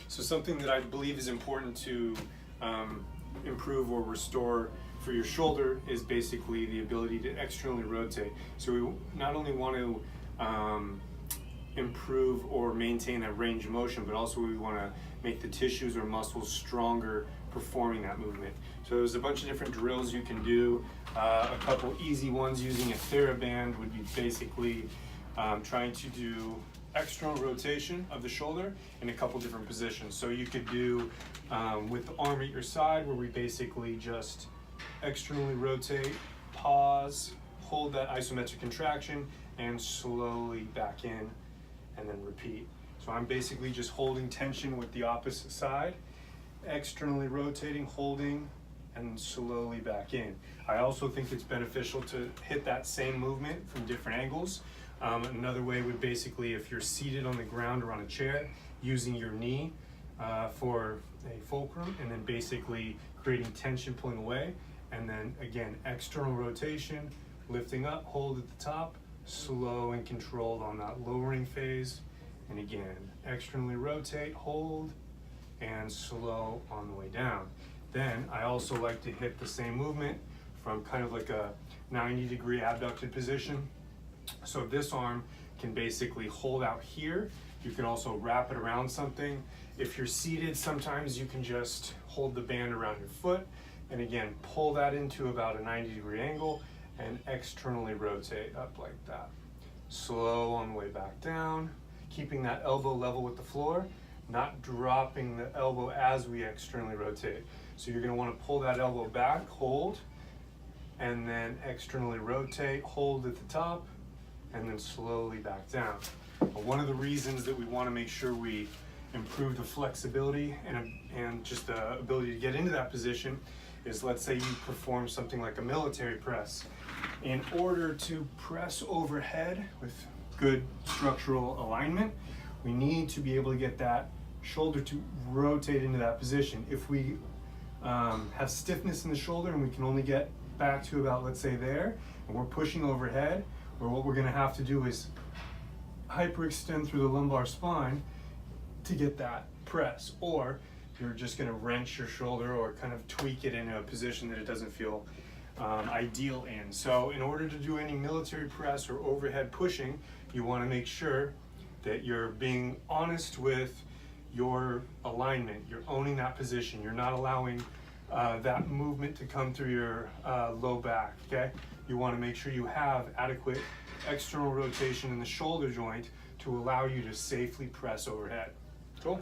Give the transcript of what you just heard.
So something that I believe is important to improve or restore for your shoulder is basically the ability to externally rotate. So we not only want to improve or maintain that range of motion, but also we want to make the tissues or muscles stronger performing that movement. So there's a bunch of different drills you can do. A couple easy ones using a TheraBand would be basically trying to do external rotation of the shoulder in a couple different positions. So you could do with the arm at your side, where we basically just externally rotate, pause, hold that isometric contraction, and slowly back in, and then repeat. So I'm basically just holding tension with the opposite side, externally rotating, holding, and slowly back in. I also think it's beneficial to hit that same movement from different angles. Another way would basically, if you're seated on the ground or on a chair, using your knee for a fulcrum, and then basically creating tension, pulling away, and then again, external rotation, lifting up, hold at the top, slow and controlled on that lowering phase, and again, externally rotate, hold, and slow on the way down. Then I also like to hit the same movement from kind of like a 90-degree abducted position. So this arm can basically hold out here. You can also wrap it around something. If you're seated, sometimes you can just hold the band around your foot, and again, pull that into about a 90-degree angle and externally rotate up like that. Slow on the way back down, keeping that elbow level with the floor, not dropping the elbow as we externally rotate. So you're going to want to pull that elbow back, hold, and then externally rotate, hold at the top, and then slowly back down. But one of the reasons that we want to make sure we improve the flexibility and just the ability to get into that position is, let's say you perform something like a military press. In order to press overhead with good structural alignment, we need to be able to get that shoulder to rotate into that position. If we have stiffness in the shoulder and we can only get back to about, let's say there, and we're pushing overhead, or what we're going to have to do is hyperextend through the lumbar spine to get that press, or you're just going to wrench your shoulder or kind of tweak it in a position that it doesn't feel ideal in. So in order to do any military press or overhead pushing, you want to make sure that you're being honest with your alignment. You're owning that position. You're not allowing that movement to come through your low back, okay? You want to make sure you have adequate external rotation in the shoulder joint to allow you to safely press overhead. Cool?